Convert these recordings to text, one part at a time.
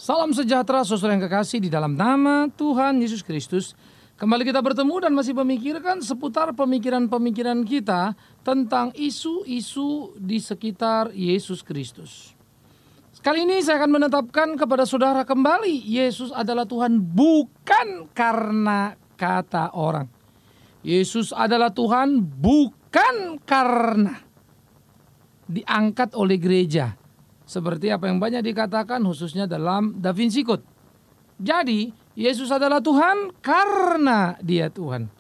Salam sejahtera saudara yang kekasih di dalam nama Tuhan Yesus Kristus. Kembali kita bertemu dan masih memikirkan seputar pemikiran-pemikiran kita tentang isu-isu di sekitar Yesus Kristus. Kali ini saya akan menetapkan kepada saudara kembali, Yesus adalah Tuhan bukan karena kata orang. Yesus adalah Tuhan bukan karena diangkat oleh gereja. Seperti apa yang banyak dikatakan khususnya dalam Da Vinci Code. Jadi Yesus adalah Tuhan karena Dia Tuhan.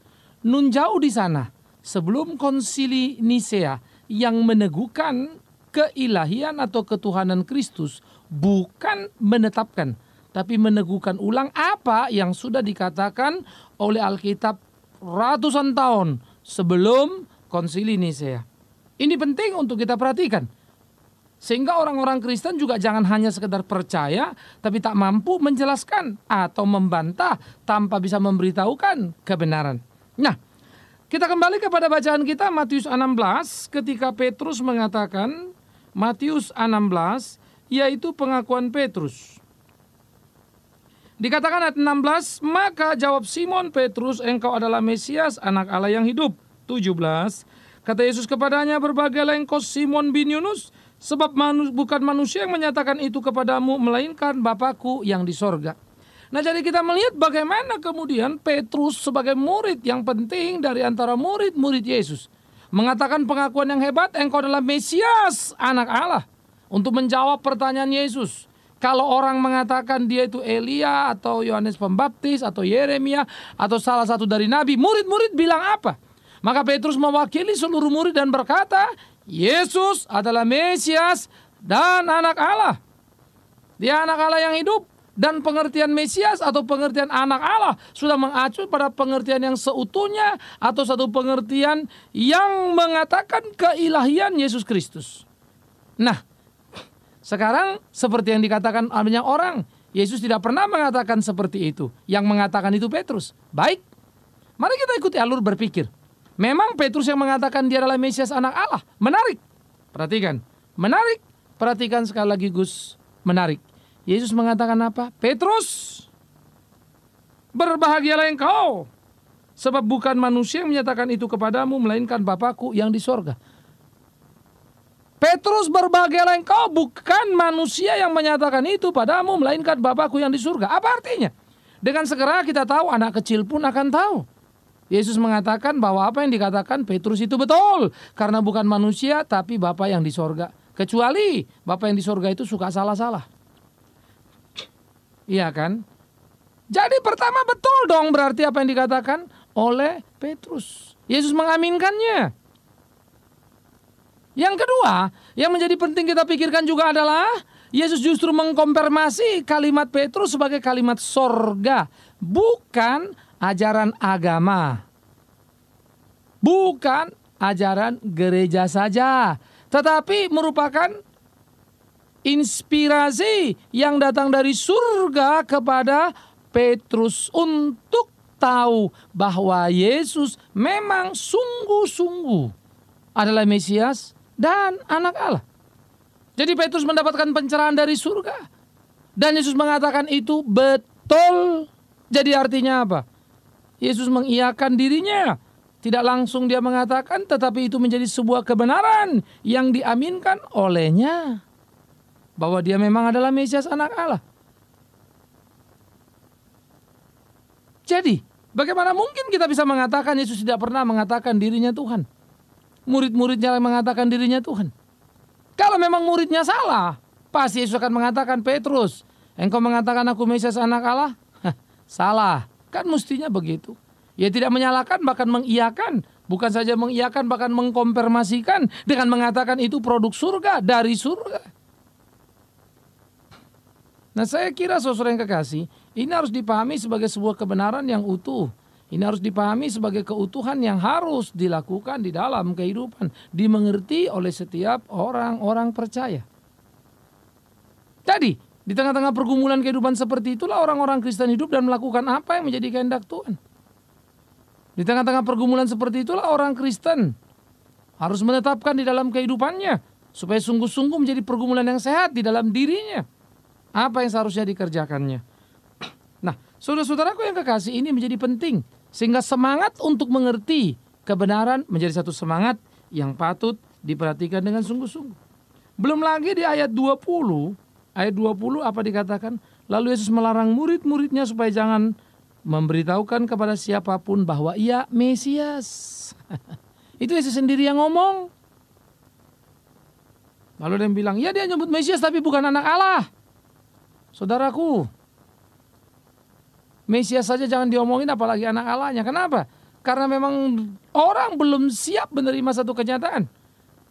Nun jauh di sana sebelum konsili Nisea yang meneguhkan keilahian atau ketuhanan Kristus bukan menetapkan, tapi meneguhkan ulang apa yang sudah dikatakan oleh Alkitab ratusan tahun sebelum konsili Nisea. Ini penting untuk kita perhatikan. Sehingga orang-orang Kristen juga jangan hanya sekedar percaya, tapi tak mampu menjelaskan atau membantah tanpa bisa memberitahukan kebenaran. Nah, kita kembali kepada bacaan kita Matius 16 ketika Petrus mengatakan, Matius 16 yaitu pengakuan Petrus. Dikatakan ayat 16, maka jawab Simon Petrus, engkau adalah Mesias, anak Allah yang hidup. 17, kata Yesus kepadanya, berbagailah engkau Simon bin Yunus, sebab bukan manusia yang menyatakan itu kepadamu, melainkan Bapakku yang di sorga. Nah, jadi kita melihat bagaimana kemudian Petrus sebagai murid yang penting dari antara murid-murid Yesus mengatakan pengakuan yang hebat, engkau adalah Mesias, anak Allah. Untuk menjawab pertanyaan Yesus. Kalau orang mengatakan dia itu Elia atau Yohanes Pembaptis atau Yeremia atau salah satu dari nabi, murid-murid bilang apa? Maka Petrus mewakili seluruh murid dan berkata, Yesus adalah Mesias dan anak Allah. Dia anak Allah yang hidup. Dan pengertian Mesias atau pengertian anak Allah sudah mengacu pada pengertian yang seutuhnya atau satu pengertian yang mengatakan keilahian Yesus Kristus. Nah, sekarang seperti yang dikatakan banyak orang, Yesus tidak pernah mengatakan seperti itu. Yang mengatakan itu Petrus. Baik, mari kita ikuti alur berpikir. Memang Petrus yang mengatakan dia adalah Mesias anak Allah. Menarik. Perhatikan. Menarik. Perhatikan sekali lagi Gus. Menarik. Yesus mengatakan apa? Petrus, berbahagialah engkau. Sebab bukan manusia yang menyatakan itu kepadamu, melainkan Bapakku yang di sorga. Petrus, berbahagialah engkau. Bukan manusia yang menyatakan itu padamu, melainkan Bapakku yang di surga. Apa artinya? Dengan segera kita tahu, anak kecil pun akan tahu. Yesus mengatakan bahwa apa yang dikatakan Petrus itu betul. Karena bukan manusia tapi Bapa yang di sorga. Kecuali Bapa yang di sorga itu suka salah-salah. Iya kan? Jadi pertama betul dong berarti apa yang dikatakan oleh Petrus. Yesus mengaminkannya. Yang kedua yang menjadi penting kita pikirkan juga adalah Yesus justru mengkonfirmasi kalimat Petrus sebagai kalimat sorga. Bukan ajaran agama, bukan ajaran gereja saja, tetapi merupakan inspirasi yang datang dari surga kepada Petrus untuk tahu bahwa Yesus memang sungguh-sungguh adalah Mesias dan anak Allah. Jadi Petrus mendapatkan pencerahan dari surga dan Yesus mengatakan itu betul. Jadi artinya apa? Yesus mengiyakan dirinya. Tidak langsung dia mengatakan, tetapi itu menjadi sebuah kebenaran yang diaminkan olehnya. Bahwa dia memang adalah Mesias anak Allah. Jadi, bagaimana mungkin kita bisa mengatakan Yesus tidak pernah mengatakan dirinya Tuhan? Murid-muridnya yang mengatakan dirinya Tuhan. Kalau memang muridnya salah, pasti Yesus akan mengatakan, Petrus, engkau mengatakan aku Mesias anak Allah? Salah. Kan mestinya begitu. Ya tidak menyalahkan bahkan mengiyakan. Bukan saja mengiyakan bahkan mengkonfirmasikan dengan mengatakan itu produk surga, dari surga. Nah saya kira saudara yang kekasih, ini harus dipahami sebagai sebuah kebenaran yang utuh. Ini harus dipahami sebagai keutuhan yang harus dilakukan di dalam kehidupan. Dimengerti oleh setiap orang-orang percaya. Jadi di tengah-tengah pergumulan kehidupan seperti itulah orang-orang Kristen hidup dan melakukan apa yang menjadi kehendak Tuhan. Di tengah-tengah pergumulan seperti itulah orang Kristen harus menetapkan di dalam kehidupannya supaya sungguh-sungguh menjadi pergumulan yang sehat di dalam dirinya. Apa yang seharusnya dikerjakannya. Nah, saudara-saudaraku yang kekasih, ini menjadi penting. Sehingga semangat untuk mengerti kebenaran menjadi satu semangat yang patut diperhatikan dengan sungguh-sungguh. Belum lagi di ayat 20 apa dikatakan? Lalu Yesus melarang murid-muridnya supaya jangan memberitahukan kepada siapapun bahwa ia Mesias. Itu Yesus sendiri yang ngomong. Lalu dia bilang, ya dia nyebut Mesias tapi bukan anak Allah. Saudaraku, Mesias saja jangan diomongin apalagi anak Allahnya. Kenapa? Karena memang orang belum siap menerima satu kenyataan.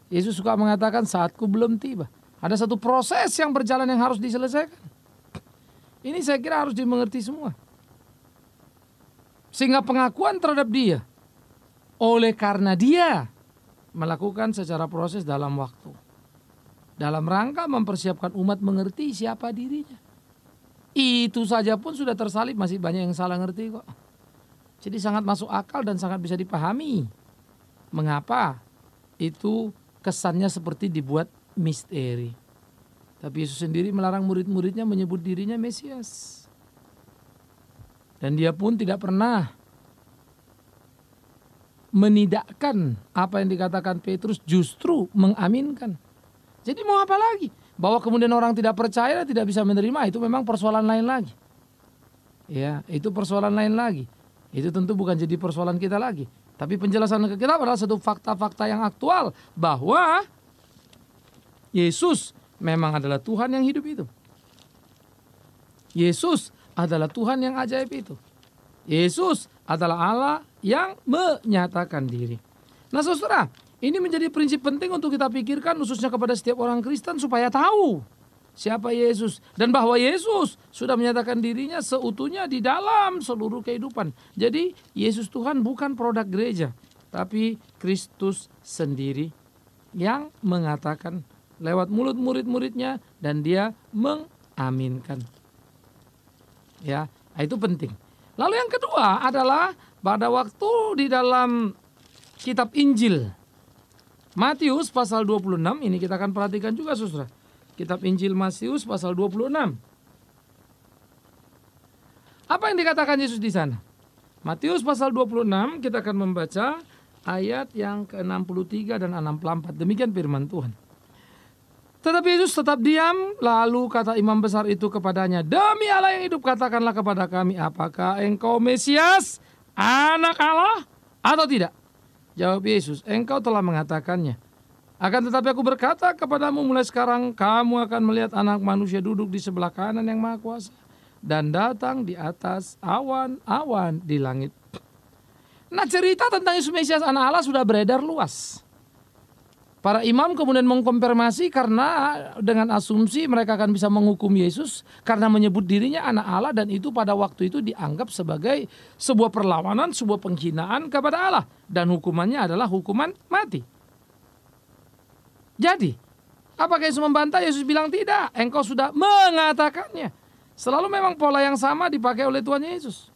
Yesus suka mengatakan saatku belum tiba. Ada satu proses yang berjalan yang harus diselesaikan. Ini saya kira harus dimengerti semua. Sehingga pengakuan terhadap dia, oleh karena dia melakukan secara proses dalam waktu. Dalam rangka mempersiapkan umat mengerti siapa dirinya. Itu saja pun sudah tersalib, masih banyak yang salah ngerti kok. Jadi sangat masuk akal dan sangat bisa dipahami. Mengapa itu kesannya seperti dibuat misteri. Tapi Yesus sendiri melarang murid-muridnya menyebut dirinya Mesias. Dan dia pun tidak pernah menidakkan apa yang dikatakan Petrus, justru mengaminkan. Jadi mau apa lagi? Bahwa kemudian orang tidak percaya, tidak bisa menerima, itu memang persoalan lain lagi. Ya, itu persoalan lain lagi. Itu tentu bukan jadi persoalan kita lagi. Tapi penjelasan ke kita adalah satu fakta-fakta yang aktual. Bahwa Yesus memang adalah Tuhan yang hidup itu. Yesus adalah Tuhan yang ajaib itu. Yesus adalah Allah yang menyatakan diri. Nah saudara, ini menjadi prinsip penting untuk kita pikirkan khususnya kepada setiap orang Kristen supaya tahu siapa Yesus. Dan bahwa Yesus sudah menyatakan dirinya seutuhnya di dalam seluruh kehidupan. Jadi Yesus Tuhan bukan produk gereja, tapi Kristus sendiri yang mengatakan lewat mulut murid-muridnya dan dia mengaminkan. Ya, itu penting. Lalu yang kedua adalah pada waktu di dalam kitab Injil Matius pasal 26, ini kita akan perhatikan juga saudara. Kitab Injil Matius pasal 26. Apa yang dikatakan Yesus di sana? Matius pasal 26 kita akan membaca ayat yang ke-63 dan 64. Demikian firman Tuhan. Tetapi Yesus tetap diam, lalu kata imam besar itu kepadanya, demi Allah yang hidup, katakanlah kepada kami, apakah engkau Mesias, anak Allah atau tidak? Jawab Yesus, engkau telah mengatakannya. Akan tetapi aku berkata kepadamu, mulai sekarang kamu akan melihat anak manusia duduk di sebelah kanan yang maha kuasa dan datang di atas awan-awan di langit. Nah, cerita tentang Yesus Mesias anak Allah sudah beredar luas. Para imam kemudian mengkonfirmasi karena dengan asumsi mereka akan bisa menghukum Yesus karena menyebut dirinya anak Allah, dan itu pada waktu itu dianggap sebagai sebuah perlawanan, sebuah penghinaan kepada Allah, dan hukumannya adalah hukuman mati. Jadi, apakah Yesus membantah? Yesus bilang tidak, engkau sudah mengatakannya. Selalu memang pola yang sama dipakai oleh Tuhan Yesus.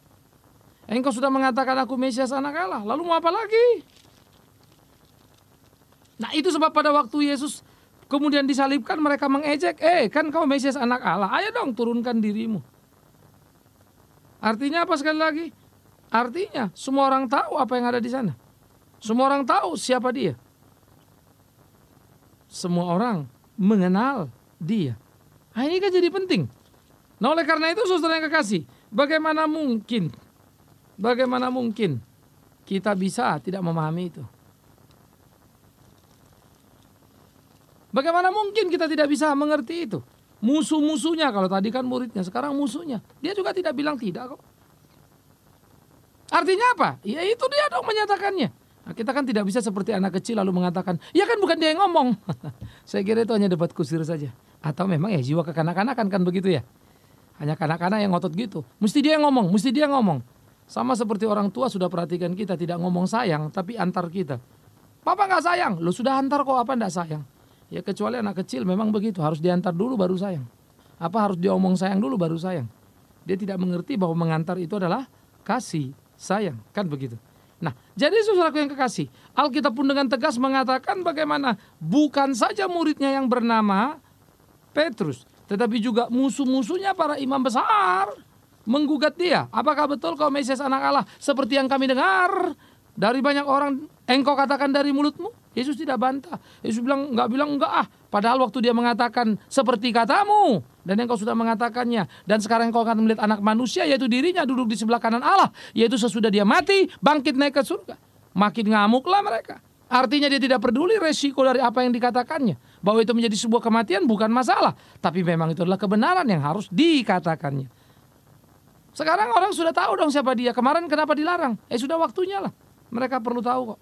Engkau sudah mengatakan aku Mesias anak Allah, lalu mau apa lagi? Nah itu sebab pada waktu Yesus kemudian disalibkan mereka mengejek, kan kau Mesias anak Allah, ayo dong turunkan dirimu. Artinya apa sekali lagi? Artinya semua orang tahu apa yang ada di sana. Semua orang tahu siapa dia. Semua orang mengenal dia. Nah ini kan jadi penting. Nah oleh karena itu saudara yang kekasih, bagaimana mungkin kita bisa tidak memahami itu? Bagaimana mungkin kita tidak bisa mengerti itu? Musuh-musuhnya, kalau tadi kan muridnya, sekarang musuhnya. Dia juga tidak bilang tidak kok. Artinya apa? Ya itu dia dong menyatakannya. Nah, kita kan tidak bisa seperti anak kecil lalu mengatakan, ya kan bukan dia yang ngomong. Saya kira itu hanya debat kusir saja. Atau memang ya jiwa kekanak-kanakan kan begitu ya. Hanya kanak-kanak yang ngotot gitu. Mesti dia yang ngomong. Sama seperti orang tua sudah perhatikan kita tidak ngomong sayang, tapi antar kita. Papa gak sayang, lo sudah antar kok, apa gak sayang? Ya kecuali anak kecil memang begitu, harus diantar dulu baru sayang. Apa harus diomong sayang dulu baru sayang. Dia tidak mengerti bahwa mengantar itu adalah kasih sayang, kan begitu. Nah, jadi saudaraku yang kekasih, Alkitab pun dengan tegas mengatakan bagaimana bukan saja muridnya yang bernama Petrus, tetapi juga musuh-musuhnya para imam besar menggugat dia. Apakah betul kau Mesias anak Allah seperti yang kami dengar dari banyak orang engkau katakan dari mulutmu? Yesus tidak bantah. Yesus nggak bilang enggak. Padahal waktu dia mengatakan seperti katamu dan engkau sudah mengatakannya. Dan sekarang engkau akan melihat anak manusia yaitu dirinya duduk di sebelah kanan Allah. Yaitu sesudah dia mati bangkit naik ke surga. Makin ngamuklah mereka. Artinya dia tidak peduli resiko dari apa yang dikatakannya. Bahwa itu menjadi sebuah kematian bukan masalah. Tapi memang itu adalah kebenaran yang harus dikatakannya. Sekarang orang sudah tahu dong siapa dia. Kemarin kenapa dilarang? Sudah waktunya lah. Mereka perlu tahu kok.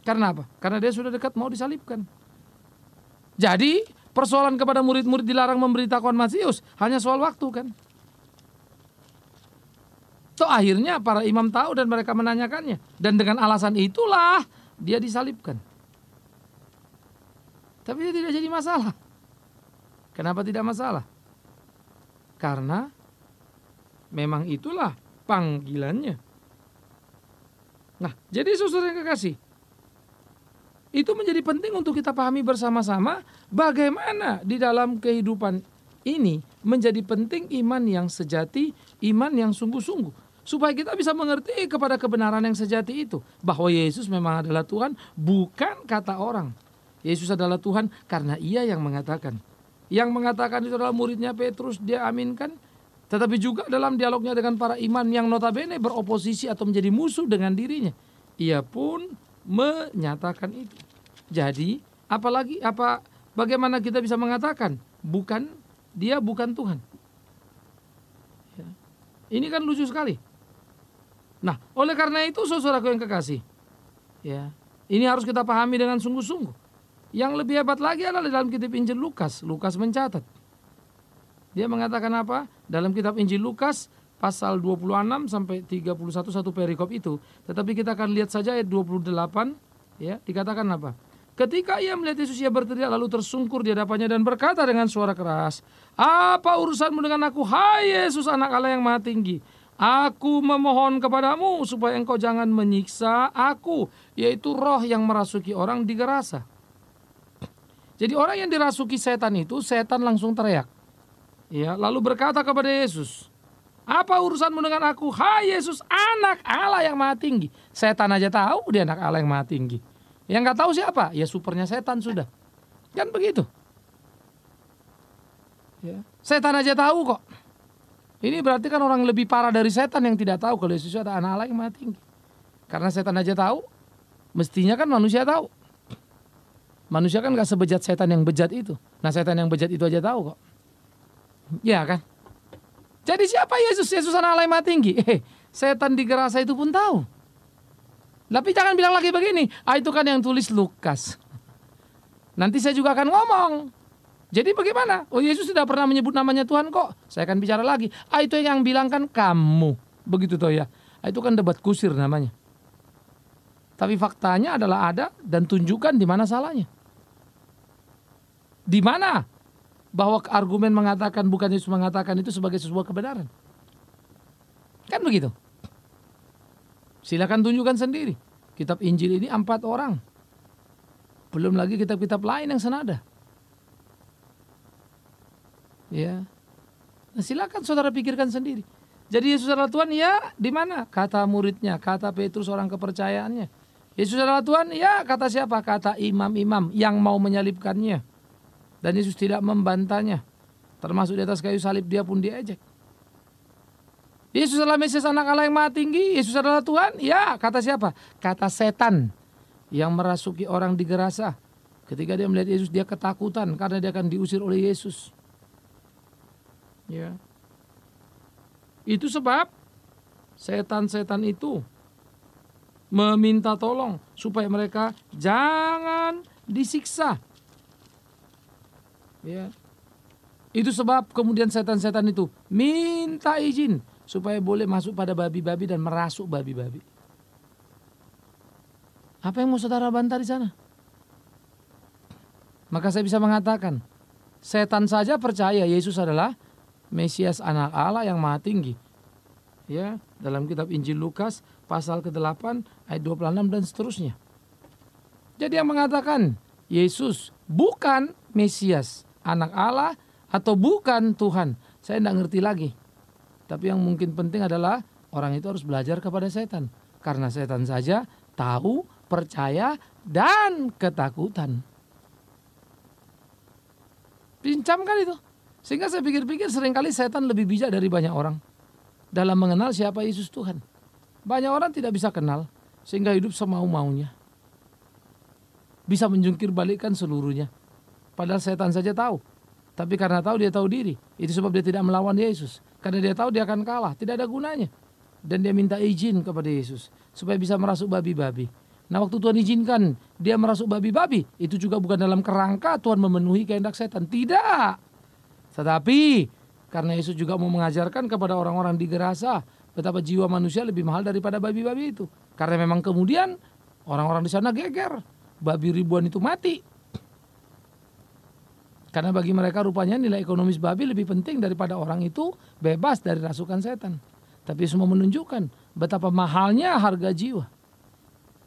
Karena apa? Karena dia sudah dekat mau disalibkan. Jadi persoalan kepada murid-murid dilarang memberitakan Masius hanya soal waktu kan. Toh akhirnya para imam tahu dan mereka menanyakannya. Dan dengan alasan itulah dia disalibkan. Tapi itu tidak jadi masalah. Kenapa tidak masalah? Karena memang itulah panggilannya. Nah, jadi saudara yang kekasih, itu menjadi penting untuk kita pahami bersama-sama bagaimana di dalam kehidupan ini menjadi penting iman yang sejati, iman yang sungguh-sungguh. Supaya kita bisa mengerti kepada kebenaran yang sejati itu. Bahwa Yesus memang adalah Tuhan, bukan kata orang. Yesus adalah Tuhan karena ia yang mengatakan. Yang mengatakan itu adalah muridnya Petrus, dia aminkan. Tetapi juga dalam dialognya dengan para iman yang notabene beroposisi atau menjadi musuh dengan dirinya. Ia pun menyatakan itu. Jadi bagaimana kita bisa mengatakan dia bukan Tuhan. Ya. Ini kan lucu sekali. Nah, oleh karena itu saudaraku yang kekasih, ya, ini harus kita pahami dengan sungguh-sungguh. Yang lebih hebat lagi adalah dalam kitab Injil Lukas. Lukas mencatat. Dia mengatakan apa? Dalam kitab Injil Lukas pasal 26 sampai 31 satu perikop itu. Tetapi kita akan lihat saja ayat 28, ya, dikatakan apa? Ketika ia melihat Yesus, ia berteriak lalu tersungkur di hadapannya dan berkata dengan suara keras, "Apa urusanmu dengan aku, hai Yesus anak Allah yang Maha Tinggi? Aku memohon kepadamu supaya engkau jangan menyiksa aku," yaitu roh yang merasuki orang di Gerasa. Jadi orang yang dirasuki setan itu, setan langsung teriak. Ya, lalu berkata kepada Yesus, "Apa urusanmu dengan aku, hai Yesus anak Allah yang Maha Tinggi?" Setan aja tahu dia anak Allah yang Maha Tinggi. Yang nggak tahu siapa? Ya supernya setan sudah. Kan begitu. Ya. Setan aja tahu kok. Ini berarti kan orang lebih parah dari setan yang tidak tahu kalau Yesus ada anak Allah yang Maha Tinggi. Karena setan aja tahu, mestinya kan manusia tahu. Manusia kan gak sebejat setan yang bejat itu. Nah, setan yang bejat itu aja tahu kok. Ya kan? Jadi siapa Yesus? Yesus anak Allah yang Maha Tinggi. Setan di Gerasa itu pun tahu. Tapi jangan bilang lagi begini, itu kan yang tulis Lukas. Nanti saya juga akan ngomong. Jadi bagaimana? Oh, Yesus tidak pernah menyebut namanya Tuhan kok. Saya akan bicara lagi. Itu yang bilang kan kamu. Begitu toh ya. Itu kan debat kusir namanya. Tapi faktanya adalah ada dan tunjukkan di mana salahnya. Di mana bahwa argumen mengatakan bukan Yesus mengatakan itu sebagai sebuah kebenaran. Kan begitu. Silakan tunjukkan sendiri. Kitab Injil ini 4 orang. Belum lagi kitab-kitab lain yang senada. Ya. Nah, silakan saudara pikirkan sendiri. Jadi Yesus adalah Tuhan, ya, di mana? Kata muridnya, kata Petrus orang kepercayaannya. Yesus adalah Tuhan, ya, kata siapa? Kata imam-imam yang mau menyalibkannya. Dan Yesus tidak membantahnya. Termasuk di atas kayu salib dia pun diejek. Yesus adalah Mesias anak Allah yang Maha Tinggi. Yesus adalah Tuhan, ya, kata siapa? Kata setan yang merasuki orang di Gerasa. Ketika dia melihat Yesus, dia ketakutan karena dia akan diusir oleh Yesus. Ya. Itu sebab setan-setan itu meminta tolong supaya mereka jangan disiksa. Ya. Itu sebab kemudian setan-setan itu minta izin supaya boleh masuk pada babi-babi dan merasuk babi-babi. Apa yang mau saudara bantah di sana? Maka saya bisa mengatakan, setan saja percaya Yesus adalah Mesias anak Allah yang Maha Tinggi. Ya, dalam kitab Injil Lukas pasal ke-8 ayat 26 dan seterusnya. Jadi yang mengatakan Yesus bukan Mesias anak Allah atau bukan Tuhan, saya tidak ngerti lagi. Tapi yang mungkin penting adalah orang itu harus belajar kepada setan. Karena setan saja tahu, percaya, dan ketakutan. Pincam kan itu. Sehingga saya pikir-pikir seringkali setan lebih bijak dari banyak orang dalam mengenal siapa Yesus Tuhan. Banyak orang tidak bisa kenal sehingga hidup semau-maunya. Bisa menjungkir balikkan seluruhnya. Padahal setan saja tahu. Tapi karena tahu, dia tahu diri. Itu sebab dia tidak melawan Yesus. Karena dia tahu dia akan kalah. Tidak ada gunanya. Dan dia minta izin kepada Yesus supaya bisa merasuk babi-babi. Nah, waktu Tuhan izinkan dia merasuk babi-babi, itu juga bukan dalam kerangka Tuhan memenuhi kehendak setan. Tidak. Tetapi karena Yesus juga mau mengajarkan kepada orang-orang di Gerasa betapa jiwa manusia lebih mahal daripada babi-babi itu. Karena memang kemudian orang-orang di sana geger. Babi ribuan itu mati. Karena bagi mereka rupanya nilai ekonomis babi lebih penting daripada orang itu bebas dari rasukan setan. Tapi semua menunjukkan betapa mahalnya harga jiwa.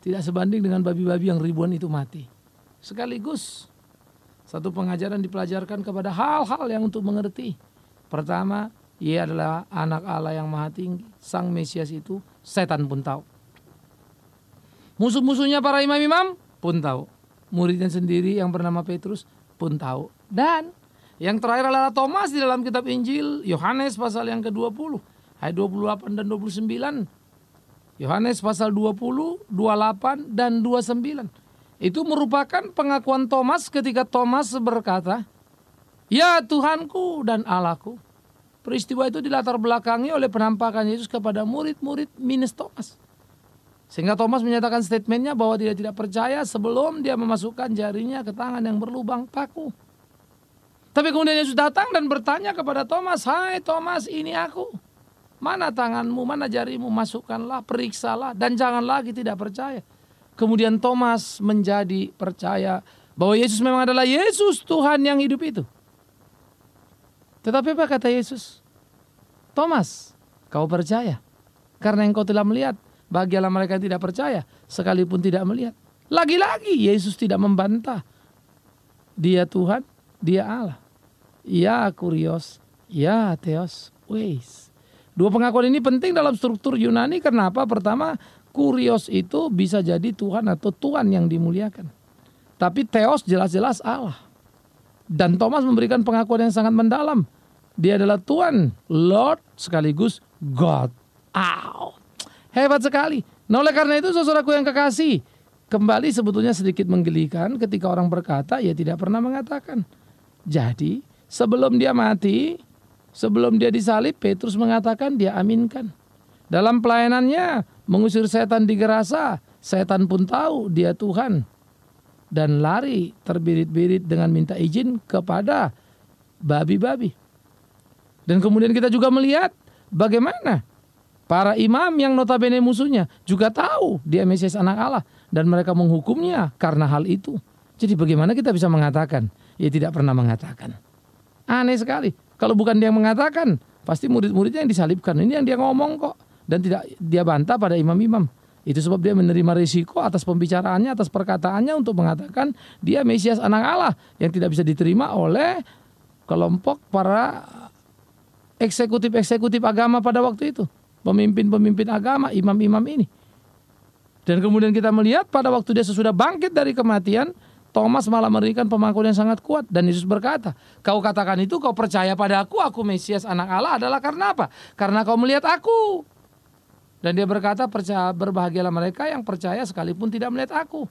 Tidak sebanding dengan babi-babi yang ribuan itu mati. Sekaligus satu pengajaran dipelajarkan kepada hal-hal yang untuk mengerti. Pertama, ia adalah anak Allah yang maha tinggi. Sang Mesias itu setan pun tahu. Musuh-musuhnya para imam-imam pun tahu. Muridnya sendiri yang bernama Petrus pun tahu. Dan yang terakhir adalah Thomas di dalam kitab Injil Yohanes pasal yang ke-20 ayat 28 dan 29. Yohanes pasal 20, 28 dan 29. Itu merupakan pengakuan Thomas ketika Thomas berkata, "Ya Tuhanku dan Allahku." Peristiwa itu dilatar belakangi oleh penampakan Yesus kepada murid-murid minus Thomas. Sehingga Thomas menyatakan statementnya bahwa dia tidak percaya sebelum dia memasukkan jarinya ke tangan yang berlubang paku. Tapi kemudian Yesus datang dan bertanya kepada Thomas, "Hai Thomas, ini aku. Mana tanganmu, mana jarimu, masukkanlah, periksalah, dan jangan lagi tidak percaya." Kemudian Thomas menjadi percaya bahwa Yesus memang adalah Yesus Tuhan yang hidup itu. Tetapi apa kata Yesus? "Thomas, kau percaya karena engkau telah melihat. Bahagialah mereka yang tidak percaya sekalipun tidak melihat." Lagi-lagi Yesus tidak membantah. Dia Tuhan, dia Allah. Ya kurios, ya theos, weis. Dua pengakuan ini penting dalam struktur Yunani. Kenapa? Pertama, kurios itu bisa jadi Tuhan atau Tuhan yang dimuliakan. Tapi theos jelas-jelas Allah. Dan Thomas memberikan pengakuan yang sangat mendalam. Dia adalah Tuhan, Lord sekaligus God. Hebat sekali. Nah, oleh karena itu saudaraku yang kekasih, kembali sebetulnya sedikit menggelikan ketika orang berkata ia tidak pernah mengatakan. Jadi sebelum dia mati, sebelum dia disalib, Petrus mengatakan dia aminkan. Dalam pelayanannya mengusir setan di Gerasa, setan pun tahu dia Tuhan. Dan lari terbirit-birit dengan minta izin kepada babi-babi. Dan kemudian kita juga melihat bagaimana para imam yang notabene musuhnya juga tahu dia Mesias anak Allah. Dan mereka menghukumnya karena hal itu. Jadi bagaimana kita bisa mengatakan? Ia tidak pernah mengatakan. Aneh sekali. Kalau bukan dia yang mengatakan, pasti murid-muridnya yang disalibkan. Ini yang dia ngomong kok. Dan tidak dia bantah pada imam-imam. Itu sebab dia menerima risiko atas pembicaraannya, atas perkataannya untuk mengatakan dia Mesias anak Allah. Yang tidak bisa diterima oleh kelompok para eksekutif-eksekutif agama pada waktu itu. Pemimpin-pemimpin agama, imam-imam ini. Dan kemudian kita melihat pada waktu dia sesudah bangkit dari kematian, Thomas malah memberikan pengakuan yang sangat kuat. Dan Yesus berkata, "Kau katakan itu, kau percaya pada aku Mesias anak Allah adalah karena apa? Karena kau melihat aku." Dan dia berkata, "Berbahagialah mereka yang percaya sekalipun tidak melihat aku."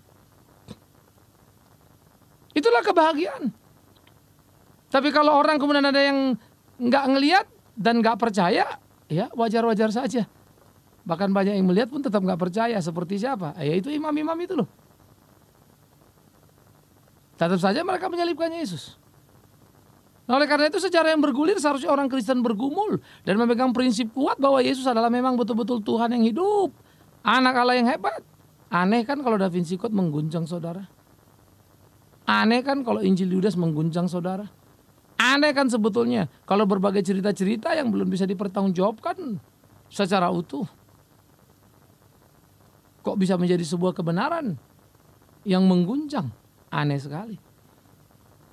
Itulah kebahagiaan. Tapi kalau orang kemudian ada yang nggak ngelihat dan nggak percaya, ya wajar-wajar saja. Bahkan banyak yang melihat pun tetap nggak percaya. Seperti siapa? Yaitu imam-imam itu loh. Tetap saja mereka menyalibkan Yesus. Nah, oleh karena itu secara yang bergulir seharusnya orang Kristen bergumul dan memegang prinsip kuat bahwa Yesus adalah memang betul-betul Tuhan yang hidup, anak Allah yang hebat. Aneh kan kalau Da Vinci Code mengguncang saudara? Aneh kan kalau Injil Yudas mengguncang saudara? Aneh kan sebetulnya kalau berbagai cerita-cerita yang belum bisa dipertanggungjawabkan secara utuh kok bisa menjadi sebuah kebenaran yang mengguncang? Aneh sekali.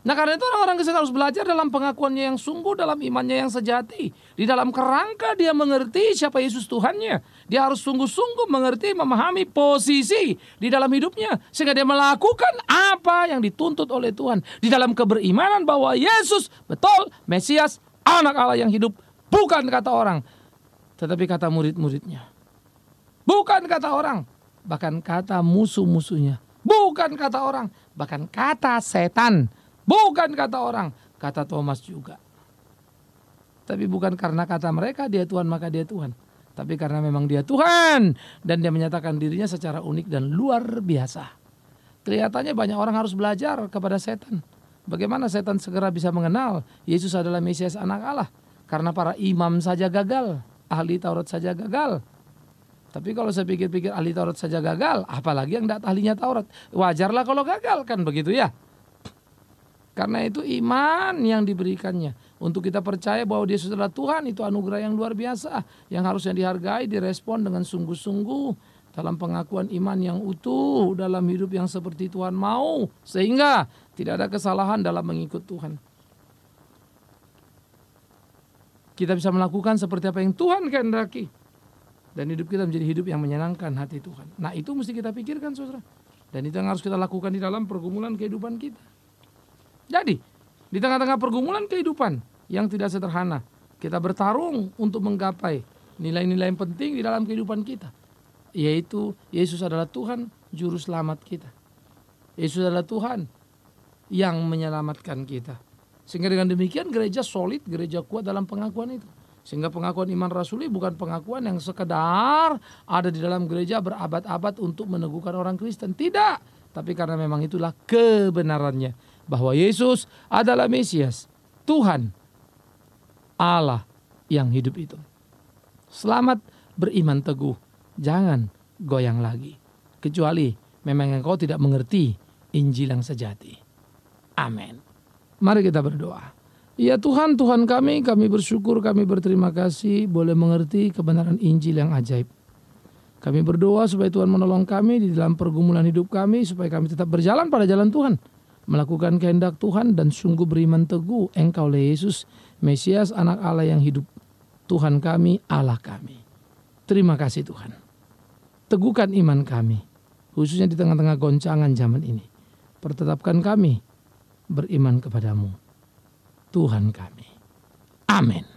Nah karena itu orang-orang Kristen harus belajar dalam pengakuannya yang sungguh, dalam imannya yang sejati. Di dalam kerangka dia mengerti siapa Yesus Tuhannya. Dia harus sungguh-sungguh mengerti, memahami posisi di dalam hidupnya. Sehingga dia melakukan apa yang dituntut oleh Tuhan. Di dalam keberimanan bahwa Yesus betul Mesias, anak Allah yang hidup. Bukan kata orang, tetapi kata murid-muridnya. Bukan kata orang, bahkan kata musuh-musuhnya. Bukan kata orang, bahkan kata setan. Bukan kata orang, kata Thomas juga. Tapi bukan karena kata mereka dia Tuhan maka dia Tuhan. Tapi karena memang dia Tuhan. Dan dia menyatakan dirinya secara unik dan luar biasa. Kelihatannya banyak orang harus belajar kepada setan. Bagaimana setan segera bisa mengenal Yesus adalah Mesias anak Allah. Karena para imam saja gagal, ahli Taurat saja gagal. Tapi kalau saya pikir-pikir ahli Taurat saja gagal, apalagi yang tidak ahlinya Taurat. Wajarlah kalau gagal, kan begitu ya. Karena itu iman yang diberikannya. Untuk kita percaya bahwa Yesus adalah Tuhan, itu anugerah yang luar biasa. Yang harusnya dihargai, direspon dengan sungguh-sungguh. Dalam pengakuan iman yang utuh, dalam hidup yang seperti Tuhan mau. Sehingga tidak ada kesalahan dalam mengikut Tuhan. Kita bisa melakukan seperti apa yang Tuhan kehendaki. Dan hidup kita menjadi hidup yang menyenangkan hati Tuhan. Nah itu mesti kita pikirkan saudara. Dan itu yang harus kita lakukan di dalam pergumulan kehidupan kita. Jadi, di tengah-tengah pergumulan kehidupan yang tidak sederhana, kita bertarung untuk menggapai nilai-nilai yang penting di dalam kehidupan kita. Yaitu, Yesus adalah Tuhan, Juru Selamat kita. Yesus adalah Tuhan yang menyelamatkan kita. Sehingga dengan demikian gereja solid, gereja kuat dalam pengakuan itu. Sehingga pengakuan iman rasuli bukan pengakuan yang sekedar ada di dalam gereja berabad-abad untuk meneguhkan orang Kristen. Tidak, tapi karena memang itulah kebenarannya. Bahwa Yesus adalah Mesias, Tuhan, Allah yang hidup itu. Selamat beriman teguh, jangan goyang lagi. Kecuali memang engkau tidak mengerti Injil yang sejati. Amin. Mari kita berdoa. Ya Tuhan, Tuhan kami bersyukur, kami berterima kasih boleh mengerti kebenaran Injil yang ajaib. Kami berdoa supaya Tuhan menolong kami di dalam pergumulan hidup kami, supaya kami tetap berjalan pada jalan Tuhan. Melakukan kehendak Tuhan dan sungguh beriman teguh Engkau Yesus, Mesias anak Allah yang hidup. Tuhan kami, Allah kami. Terima kasih Tuhan. Teguhkan iman kami, khususnya di tengah-tengah goncangan zaman ini. Pertetapkan kami beriman kepadamu, Tuhan kami. Amin.